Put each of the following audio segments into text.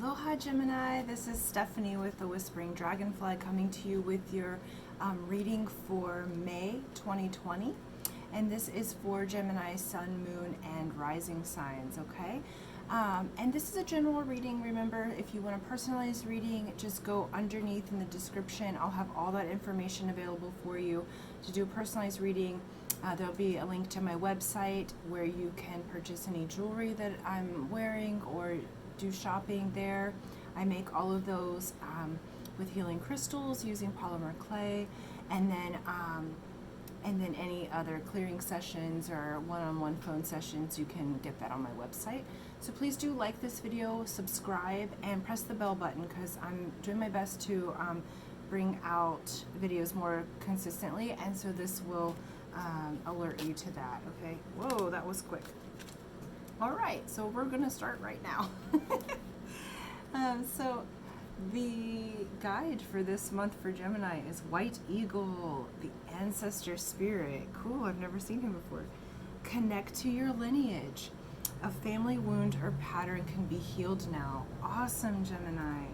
Aloha Gemini, this is Stephanie with the Whispering Dragonfly coming to you with your reading for May 2020, and this is for Gemini Sun, Moon, and Rising signs, okay? And this is a general reading. Remember, if you want a personalized reading, just go underneath in the description. I'll have all that information available for you to do a personalized reading. There'll be a link to my website where you can purchase any jewelry that I'm wearing or do shopping there. I make all of those with healing crystals using polymer clay, and then any other clearing sessions or one-on-one phone sessions, you can get that on my website. So please do like this video, subscribe, and press the bell button because I'm doing my best to bring out videos more consistently, and so this will alert you to that. Okay, whoa, that was quick. All right, so we're gonna start right now. So the guide for this month for Gemini is White Eagle, the ancestor spirit. Cool, I've never seen him before. Connect to your lineage. A family wound or pattern can be healed now. Awesome, Gemini.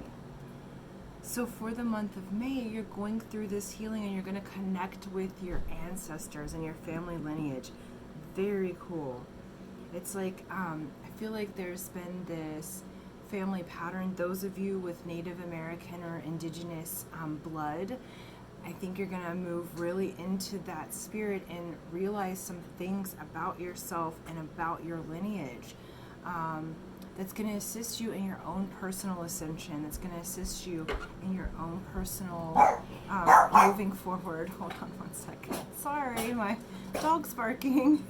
So for the month of May, you're going through this healing and you're going to connect with your ancestors and your family lineage. Very cool. It's like, I feel like there's been this family pattern. Those of you with Native American or indigenous blood, I think you're going to move really into that spirit and realize some things about yourself and about your lineage. That's going to assist you in your own personal ascension. That's going to assist you in your own personal moving forward. Hold on one second. Sorry, my dog's barking.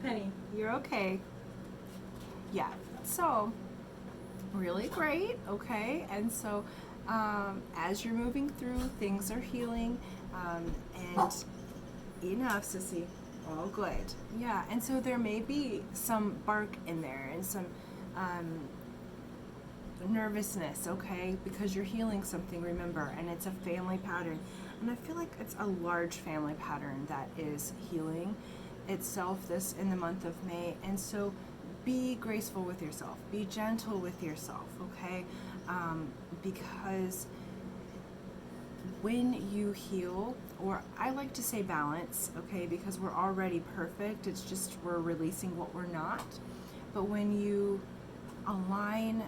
Penny, you're okay. Yeah, so really great, okay? And so as you're moving through, things are healing, and enough, sissy. All good. Yeah, and so there may be some bark in there and some nervousness, okay? Because you're healing something, remember, and it's a family pattern. And I feel like it's a large family pattern that is healing itself this in the month of May. And so be graceful with yourself. Be gentle with yourself, okay? Because when you heal, or I like to say balance, okay, because we're already perfect, it's just we're releasing what we're not. But when you align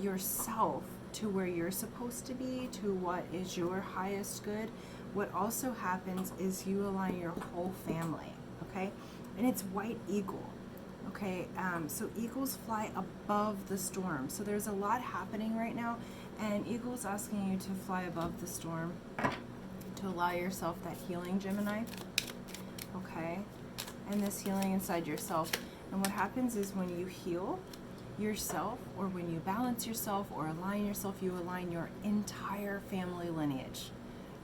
yourself to where you're supposed to be, to what is your highest good, what also happens is you align your whole family, okay? And it's White Eagle, okay? So eagles fly above the storm. So there's a lot happening right now, and Eagle's asking you to fly above the storm, to allow yourself that healing, Gemini, okay? And this healing inside yourself. And what happens is when you heal yourself, or when you balance yourself or align yourself, you align your entire family lineage.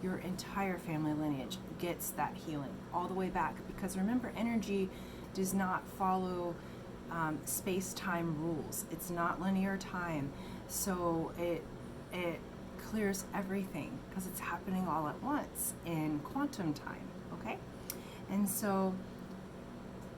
Your entire family lineage gets that healing all the way back, because remember, energy does not follow space-time rules. It's not linear time, so it clears everything because it's happening all at once in quantum time, okay? And so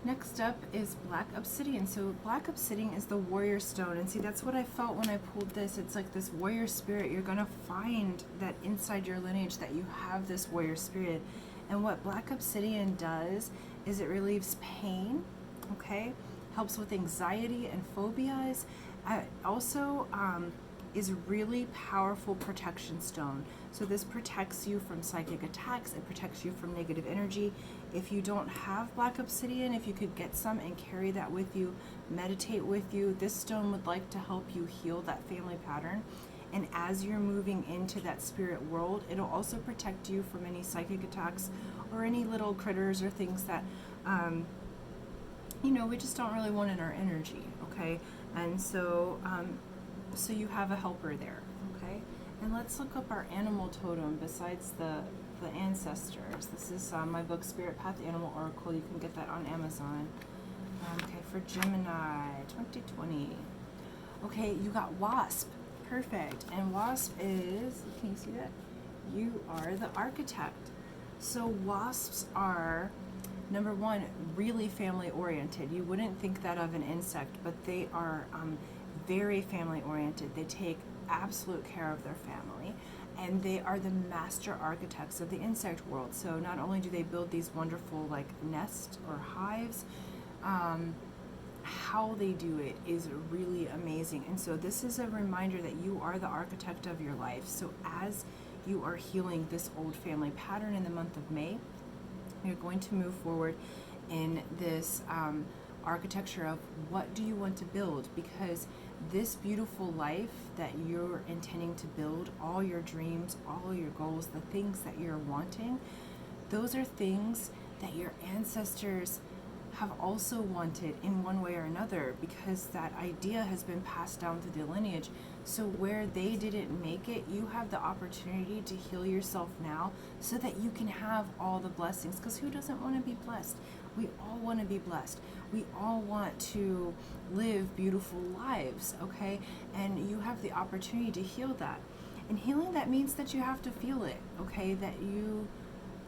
next up is Black Obsidian. So Black Obsidian is the warrior stone, and see, that's what I felt when I pulled this. It's like this warrior spirit. You're gonna find that inside your lineage that you have this warrior spirit. And what Black Obsidian does is it relieves pain, okay? Helps with anxiety and phobias. Also is really powerful protection stone. So this protects you from psychic attacks. It protects you from negative energy. If you don't have Black Obsidian, if you could get some and carry that with you, meditate with you, this stone would like to help you heal that family pattern. And as you're moving into that spirit world, it'll also protect you from any psychic attacks or any little critters or things that, we just don't really want in our energy, okay? And so, so you have a helper there, okay? And let's look up our animal totem besides the ancestors. This is my book, Spirit Path Animal Oracle. You can get that on Amazon. Okay, for Gemini 2020. Okay, you got Wasp. Perfect. And Wasp is, can you see that? You are the architect. So wasps are, number one, really family oriented. You wouldn't think that of an insect, but they are very family oriented. They take absolute care of their family, and they are the master architects of the insect world. So not only do they build these wonderful like nests or hives, how they do it is really amazing. And so this is a reminder that you are the architect of your life. So as you are healing this old family pattern in the month of May, you're going to move forward in this architecture of what do you want to build, because this beautiful life that you're intending to build, all your dreams, all your goals, the things that you're wanting, those are things that your ancestors have also wanted in one way or another, because that idea has been passed down through the lineage. So where they didn't make it, you have the opportunity to heal yourself now so that you can have all the blessings. Because who doesn't want to be blessed? We all want to be blessed. We all want to live beautiful lives, okay? And you have the opportunity to heal that. And healing, that means that you have to feel it, okay? That you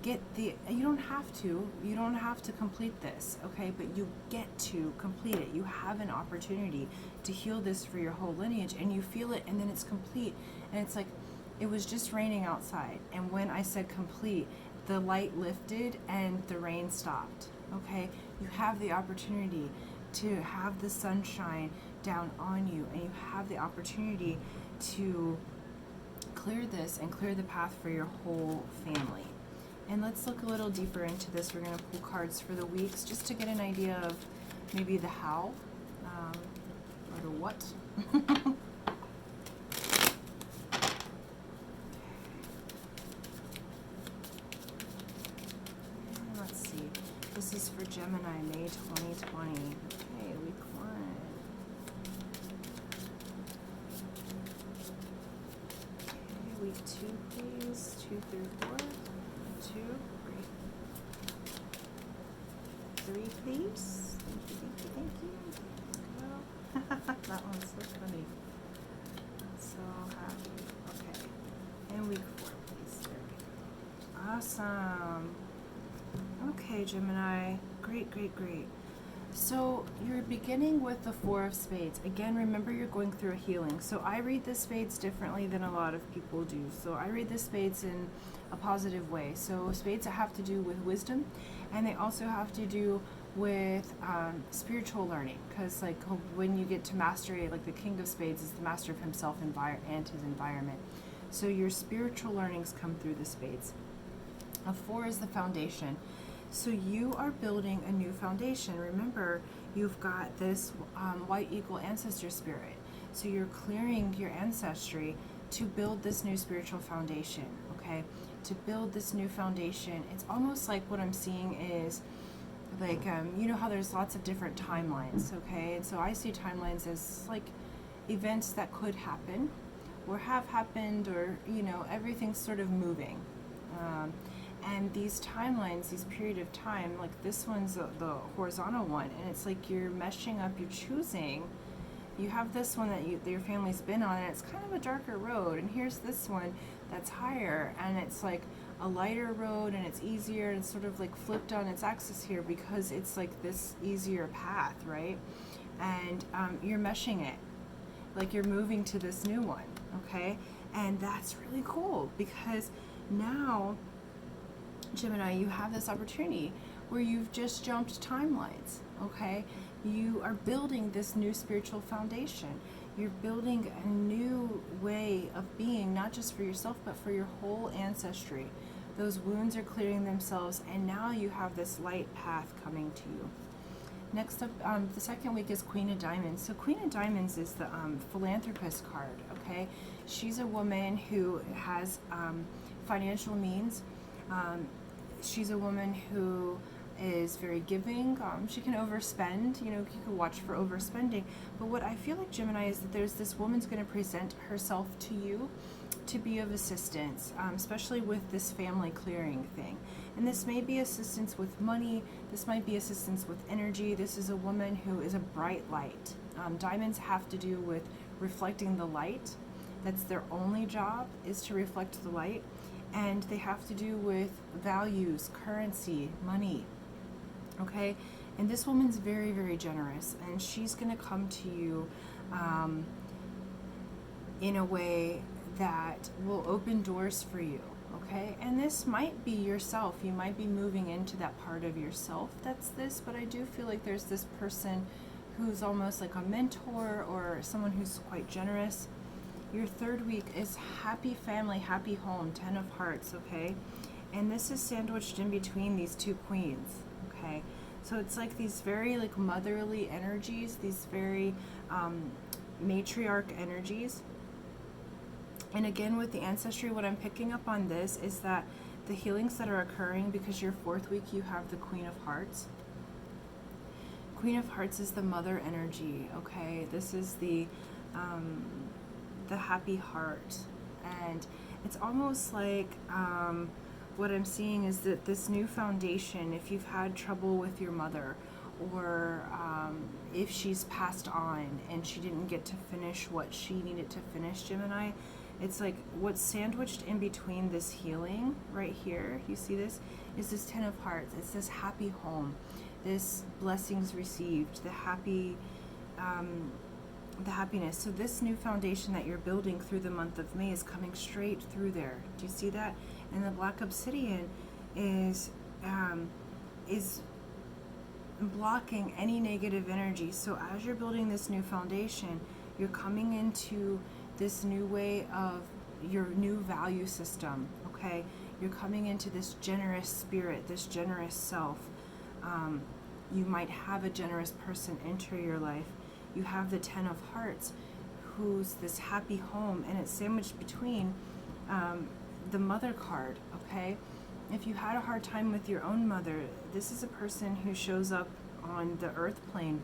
get you don't have to complete this, okay? But you get to complete it. You have an opportunity to heal this for your whole lineage, and you feel it, and then it's complete. And it's like, it was just raining outside, and when I said complete, the light lifted and the rain stopped, okay? You have the opportunity to have the sunshine down on you, and you have the opportunity to clear this and clear the path for your whole family. And let's look a little deeper into this. We're going to pull cards for the weeks just to get an idea of maybe the how or the what. And let's see. This is for Gemini, May 2020. Okay, week 1. Okay, week 2, please. 2 through 4. 2, great. 3, please. Thank you. Well, that one's so funny. So happy. Okay. And week 4, please. There we go. Awesome. Okay, Gemini. Great, great, great. So you're beginning with the 4 of Spades. Again, remember you're going through a healing. So I read the Spades differently than a lot of people do. So I read the Spades in a positive way. So Spades have to do with wisdom, and they also have to do with spiritual learning. Because like when you get to mastery, like the King of Spades is the master of himself and his environment. So your spiritual learnings come through the Spades. A 4 is the foundation. So you are building a new foundation. Remember, you've got this white eagle ancestor spirit. So you're clearing your ancestry to build this new spiritual foundation, okay? To build this new foundation. It's almost like what I'm seeing is like, you know how there's lots of different timelines, okay? And so I see timelines as like events that could happen or have happened, or, you know, everything's sort of moving. And these timelines, these period of time, like this one's the horizontal one, and it's like you're meshing up, you're choosing. You have this one that your family's been on, and it's kind of a darker road, and here's this one that's higher, and it's like a lighter road, and it's easier, and it's sort of like flipped on its axis here because it's like this easier path, right? And you're meshing it, like you're moving to this new one, okay? And that's really cool, because now, Gemini, you have this opportunity where you've just jumped timelines, okay? You are building this new spiritual foundation. You're building a new way of being, not just for yourself, but for your whole ancestry. Those wounds are clearing themselves, and now you have this light path coming to you. Next up, the second week is Queen of Diamonds. So Queen of Diamonds is the philanthropist card, okay? She's a woman who has financial means. She's a woman who is very giving. She can overspend, you know, you can watch for overspending. But what I feel like, Gemini, is that there's this woman's going to present herself to you to be of assistance, especially with this family clearing thing. And this may be assistance with money. This might be assistance with energy. This is a woman who is a bright light. Diamonds have to do with reflecting the light. That's their only job, is to reflect the light. And they have to do with values, currency, money, okay? And this woman's very, very generous, and she's going to come to you um, in a way that will open doors for you, okay? And this might be yourself. You might be moving into that part of yourself that's this, but I do feel like there's this person who's almost like a mentor or someone who's quite generous. Your third week is happy family, happy home, 10 of hearts, okay? And this is sandwiched in between these two queens, okay? So it's like these very like motherly energies, these very matriarch energies. And again, with the ancestry, what I'm picking up on this is that the healings that are occurring, because your fourth week you have the Queen of Hearts. Queen of Hearts is the mother energy, okay? This is the happy heart. And it's almost like what I'm seeing is that this new foundation, if you've had trouble with your mother, or if she's passed on and she didn't get to finish what she needed to finish, Gemini, it's like what's sandwiched in between this healing right here, you see this, is this 10 of hearts. It's this happy home, this blessings received, the happy, the happiness. So this new foundation that you're building through the month of May is coming straight through there. Do you see that? And the black obsidian is blocking any negative energy. So as you're building this new foundation, you're coming into this new way of your new value system, okay? You're coming into this generous spirit, this generous self. You might have a generous person enter your life. You have the 10 of hearts, who's this happy home, and it's sandwiched between the mother card, okay? If you had a hard time with your own mother, this is a person who shows up on the earth plane,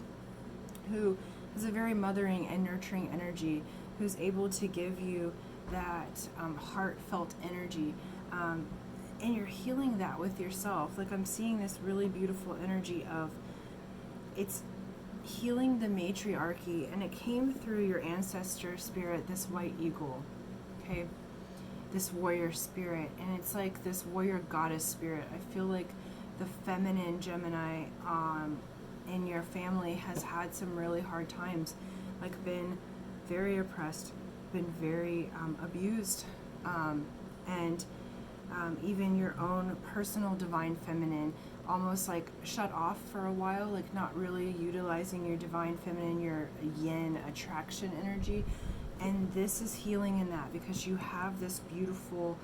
who has a very mothering and nurturing energy, who's able to give you that heartfelt energy. And you're healing that with yourself. Like I'm seeing this really beautiful energy of, it's healing the matriarchy, and it came through your ancestor spirit, this white eagle, okay? This warrior spirit, and it's like this warrior goddess spirit. I feel like the feminine Gemini in your family has had some really hard times, like been very oppressed, been very abused, and even your own personal divine feminine almost like shut off for a while, like not really utilizing your divine feminine, your yin attraction energy. And this is healing in that, because you have this beautiful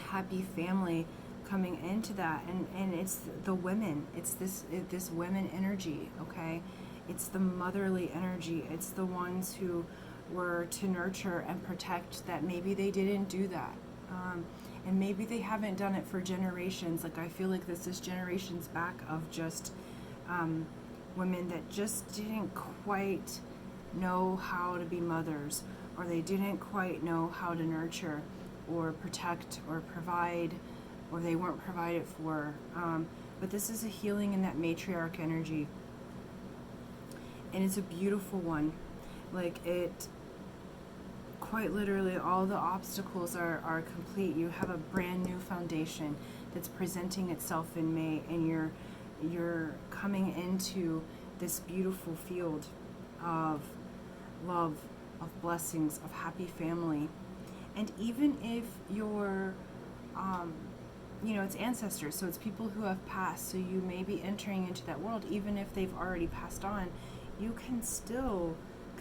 happy family coming into that, and it's the women, it's this women energy, okay? It's the motherly energy. It's the ones who were to nurture and protect, that maybe they didn't do that, and maybe they haven't done it for generations. Like I feel like this is generations back of just women that just didn't quite know how to be mothers, or they didn't quite know how to nurture or protect or provide, or they weren't provided for. But this is a healing in that matriarch energy, and it's a beautiful one. Like it, quite literally, all the obstacles are complete. You have a brand new foundation that's presenting itself in May, and you're coming into this beautiful field of love, of blessings, of happy family. And even if you're it's ancestors, so it's people who have passed, so you may be entering into that world. Even if they've already passed on, you can still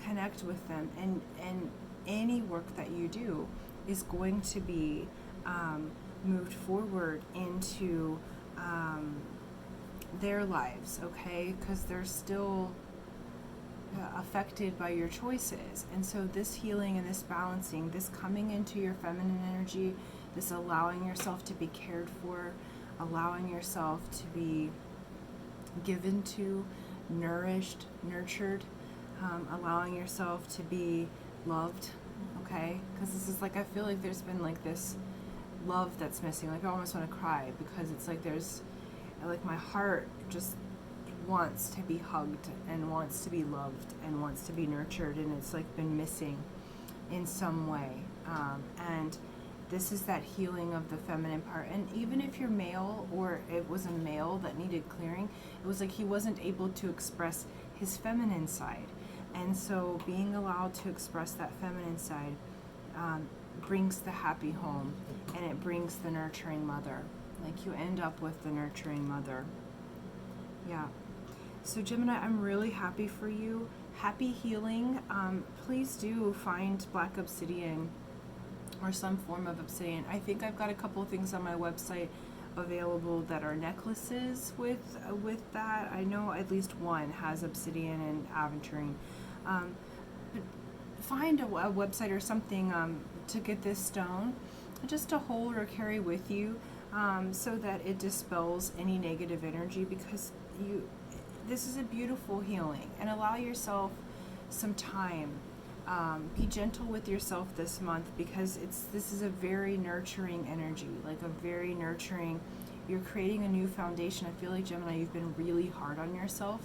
connect with them, and any work that you do is going to be moved forward into their lives, okay? Because they're still affected by your choices. And so this healing and this balancing, this coming into your feminine energy, this allowing yourself to be cared for, allowing yourself to be given to, nourished, nurtured, allowing yourself to be loved, okay? Because this is like, I feel like there's been like this love that's missing. Like I almost want to cry, because it's like there's, like my heart just wants to be hugged and wants to be loved and wants to be nurtured, and it's like been missing in some way. And this is that healing of the feminine part. And even if you're male, or it was a male that needed clearing, it was like he wasn't able to express his feminine side. And so being allowed to express that feminine side brings the happy home, and it brings the nurturing mother. Like, you end up with the nurturing mother. Yeah. So Gemini, I'm really happy for you. Happy healing. Please do find black obsidian or some form of obsidian. I think I've got a couple things on my website available that are necklaces with that. I know at least one has obsidian and aventurine. But find a website or something to get this stone, just to hold or carry with you, so that it dispels any negative energy, because this is a beautiful healing. And allow yourself some time. Be gentle with yourself this month, because this is a very nurturing energy, like a very nurturing. You're creating a new foundation. I feel like, Gemini, you've been really hard on yourself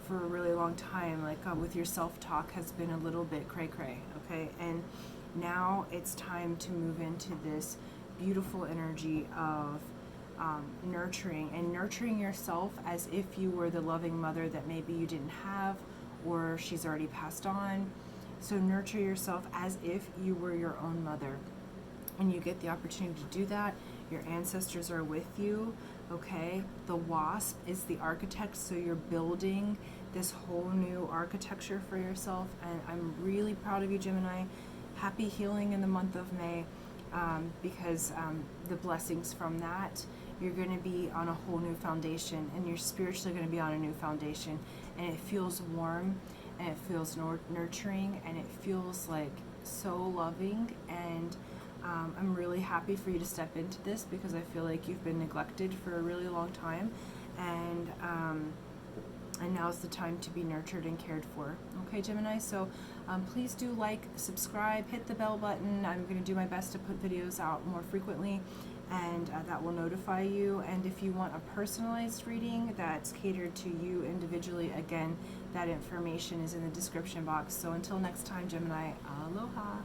for a really long time. Like, with your self-talk has been a little bit cray-cray, okay? And now it's time to move into this beautiful energy of nurturing yourself as if you were the loving mother that maybe you didn't have, or she's already passed on. So nurture yourself as if you were your own mother, and you get the opportunity to do that. Your ancestors are with you, okay? The wasp is the architect, so you're building this whole new architecture for yourself, and I'm really proud of you, Gemini. Happy healing in the month of May, because the blessings from that, you're going to be on a whole new foundation, and you're spiritually going to be on a new foundation, and it feels warm, and it feels nurturing, and it feels like so loving. And I'm really happy for you to step into this, because I feel like you've been neglected for a really long time, and now's the time to be nurtured and cared for. Okay, Gemini, so please do like, subscribe, hit the bell button. I'm going to do my best to put videos out more frequently, and that will notify you. And if you want a personalized reading that's catered to you individually, again, that information is in the description box. So until next time, Gemini, aloha.